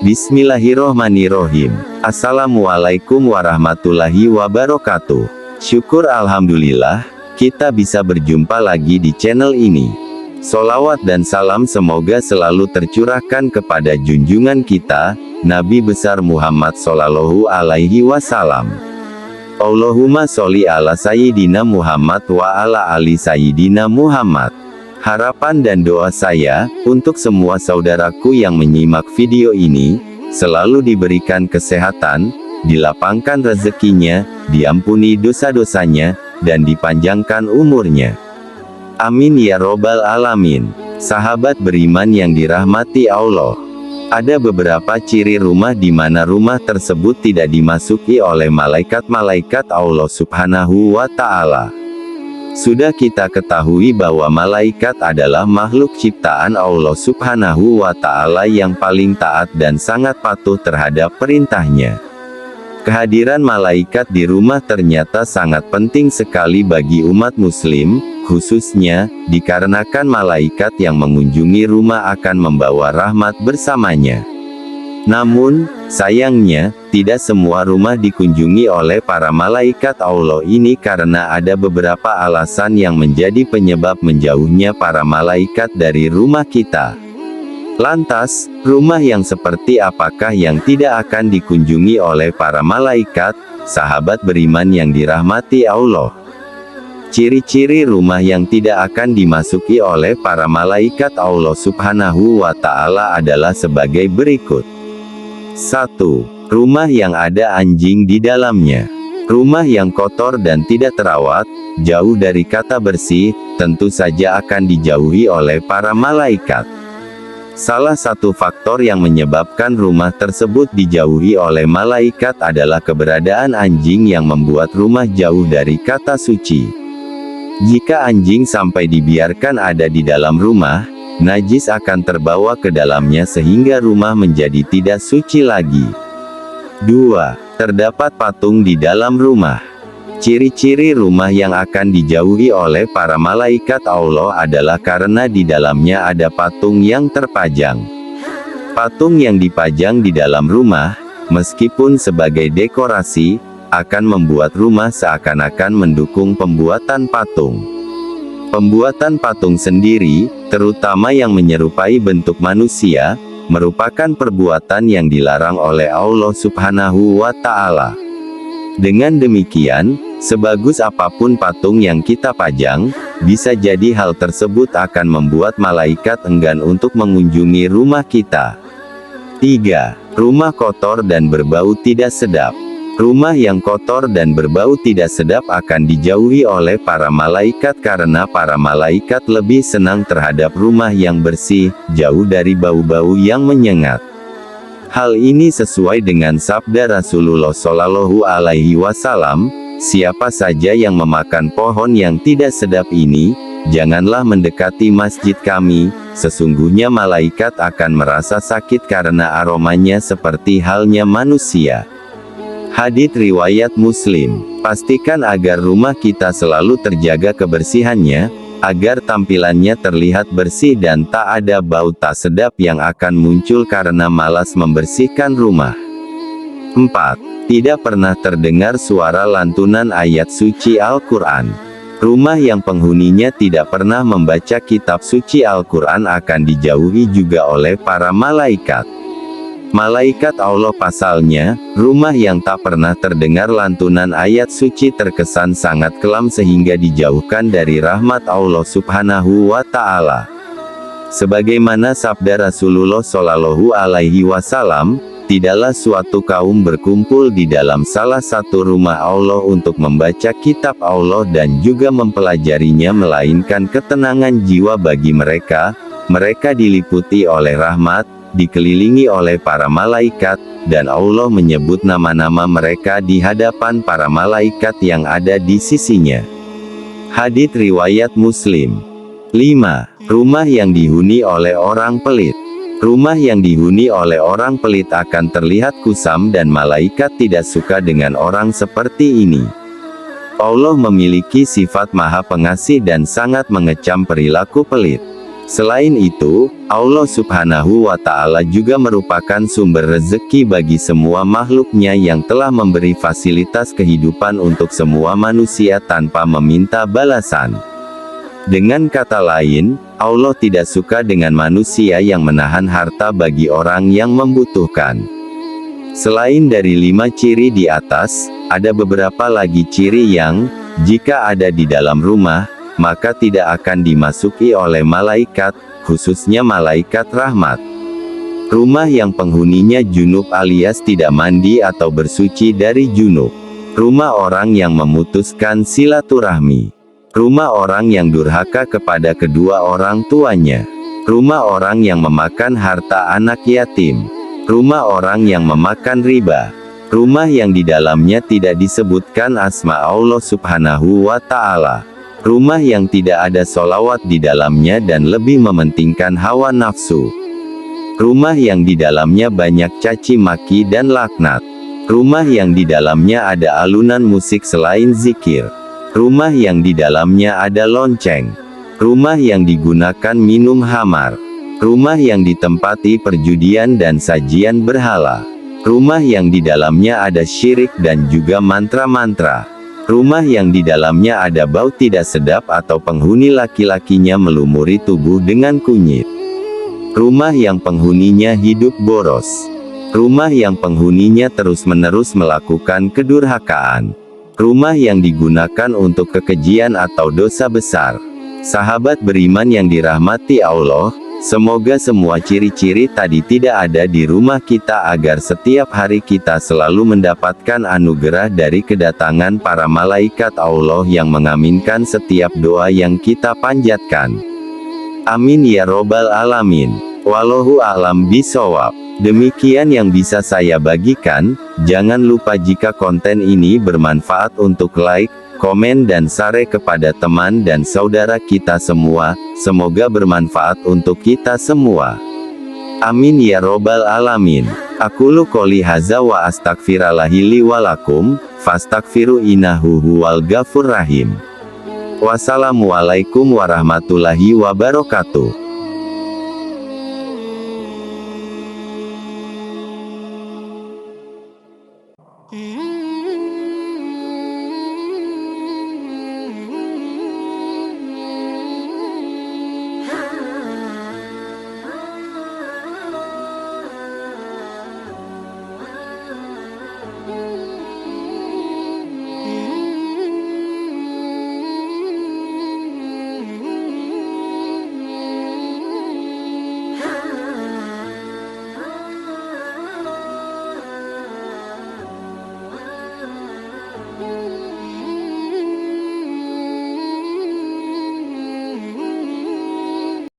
Bismillahirrohmanirrohim. Assalamualaikum warahmatullahi wabarakatuh. Syukur alhamdulillah, kita bisa berjumpa lagi di channel ini. Sholawat dan salam semoga selalu tercurahkan kepada junjungan kita, Nabi besar Muhammad Sallallahu Alaihi Wasallam. Allahumma sholli ala Sayyidina Muhammad wa ala ali Sayyidina Muhammad. Harapan dan doa saya, untuk semua saudaraku yang menyimak video ini, selalu diberikan kesehatan, dilapangkan rezekinya, diampuni dosa-dosanya, dan dipanjangkan umurnya. Amin ya robbal alamin. Sahabat beriman yang dirahmati Allah. Ada beberapa ciri rumah di mana rumah tersebut tidak dimasuki oleh malaikat-malaikat Allah Subhanahu wa Ta'ala. Sudah kita ketahui bahwa malaikat adalah makhluk ciptaan Allah Subhanahu wa Ta'ala yang paling taat dan sangat patuh terhadap perintahnya. Kehadiran malaikat di rumah ternyata sangat penting sekali bagi umat muslim, khususnya, dikarenakan malaikat yang mengunjungi rumah akan membawa rahmat bersamanya. Namun, sayangnya, tidak semua rumah dikunjungi oleh para malaikat Allah ini karena ada beberapa alasan yang menjadi penyebab menjauhnya para malaikat dari rumah kita. Lantas, rumah yang seperti apakah yang tidak akan dikunjungi oleh para malaikat, sahabat beriman yang dirahmati Allah? Ciri-ciri rumah yang tidak akan dimasuki oleh para malaikat Allah Subhanahu wa Ta'ala adalah sebagai berikut. 1. Rumah yang ada anjing di dalamnya. Rumah yang kotor dan tidak terawat, jauh dari kata bersih, tentu saja akan dijauhi oleh para malaikat. Salah satu faktor yang menyebabkan rumah tersebut dijauhi oleh malaikat adalah keberadaan anjing yang membuat rumah jauh dari kata suci. Jika anjing sampai dibiarkan ada di dalam rumah, najis akan terbawa ke dalamnya sehingga rumah menjadi tidak suci lagi. 2. Terdapat patung di dalam rumah. Ciri-ciri rumah yang akan dijauhi oleh para malaikat Allah adalah karena di dalamnya ada patung yang terpajang. Patung yang dipajang di dalam rumah, meskipun sebagai dekorasi, akan membuat rumah seakan-akan mendukung pembuatan patung. Pembuatan patung sendiri, terutama yang menyerupai bentuk manusia, merupakan perbuatan yang dilarang oleh Allah Subhanahu wa Ta'ala. Dengan demikian, sebagus apapun patung yang kita pajang, bisa jadi hal tersebut akan membuat malaikat enggan untuk mengunjungi rumah kita. 3. Rumah kotor dan berbau tidak sedap. Rumah yang kotor dan berbau tidak sedap akan dijauhi oleh para malaikat karena para malaikat lebih senang terhadap rumah yang bersih, jauh dari bau-bau yang menyengat. Hal ini sesuai dengan sabda Rasulullah Shallallahu Alaihi Wasallam, siapa saja yang memakan pohon yang tidak sedap ini, janganlah mendekati masjid kami, sesungguhnya malaikat akan merasa sakit karena aromanya seperti halnya manusia. Hadits riwayat Muslim. Pastikan agar rumah kita selalu terjaga kebersihannya, agar tampilannya terlihat bersih dan tak ada bau tak sedap yang akan muncul karena malas membersihkan rumah. 4. Tidak pernah terdengar suara lantunan ayat suci Al-Quran. Rumah yang penghuninya tidak pernah membaca kitab suci Al-Quran akan dijauhi juga oleh para malaikat. Malaikat Allah pasalnya, rumah yang tak pernah terdengar lantunan ayat suci terkesan sangat kelam sehingga dijauhkan dari rahmat Allah Subhanahu wa Ta'ala. Sebagaimana sabda Rasulullah Shallallahu Alaihi Wasallam, tidaklah suatu kaum berkumpul di dalam salah satu rumah Allah untuk membaca kitab Allah dan juga mempelajarinya melainkan ketenangan jiwa bagi mereka. Mereka diliputi oleh rahmat, dikelilingi oleh para malaikat, dan Allah menyebut nama-nama mereka di hadapan para malaikat yang ada di sisinya. Hadits riwayat Muslim. 5. Rumah yang dihuni oleh orang pelit. Rumah yang dihuni oleh orang pelit akan terlihat kusam dan malaikat tidak suka dengan orang seperti ini. Allah memiliki sifat Maha Pengasih dan sangat mengecam perilaku pelit. Selain itu, Allah Subhanahu wa Ta'ala juga merupakan sumber rezeki bagi semua makhluknya yang telah memberi fasilitas kehidupan untuk semua manusia tanpa meminta balasan. Dengan kata lain, Allah tidak suka dengan manusia yang menahan harta bagi orang yang membutuhkan. Selain dari 5 ciri di atas, ada beberapa lagi ciri yang, jika ada di dalam rumah, maka tidak akan dimasuki oleh malaikat, khususnya malaikat rahmat. Rumah yang penghuninya junub alias tidak mandi atau bersuci dari junub. Rumah orang yang memutuskan silaturahmi. Rumah orang yang durhaka kepada kedua orang tuanya. Rumah orang yang memakan harta anak yatim. Rumah orang yang memakan riba. Rumah yang di dalamnya tidak disebutkan asma Allah Subhanahu wa Ta'ala. Rumah yang tidak ada solawat di dalamnya dan lebih mementingkan hawa nafsu. Rumah yang di dalamnya banyak caci maki dan laknat. Rumah yang di dalamnya ada alunan musik selain zikir. Rumah yang di dalamnya ada lonceng. Rumah yang digunakan minum khamar. Rumah yang ditempati perjudian dan sajian berhala. Rumah yang di dalamnya ada syirik dan juga mantra-mantra. Rumah yang di dalamnya ada bau tidak sedap atau penghuni laki-lakinya melumuri tubuh dengan kunyit. Rumah yang penghuninya hidup boros. Rumah yang penghuninya terus-menerus melakukan kedurhakaan. Rumah yang digunakan untuk kekejian atau dosa besar. Sahabat beriman yang dirahmati Allah, semoga semua ciri-ciri tadi tidak ada di rumah kita agar setiap hari kita selalu mendapatkan anugerah dari kedatangan para malaikat Allah yang mengaminkan setiap doa yang kita panjatkan. Amin ya robbal alamin. Wallahu a'lam bishawab. Demikian yang bisa saya bagikan. Jangan lupa jika konten ini bermanfaat untuk like, komen dan share kepada teman dan saudara kita semua. Semoga bermanfaat untuk kita semua. Amin ya robbal alamin. Aqulu qouli hadza wa astaghfirullahi li wa lakum, fastaghfiru innahu huwal ghafur rahim. Wassalamualaikum warahmatullahi wabarakatuh.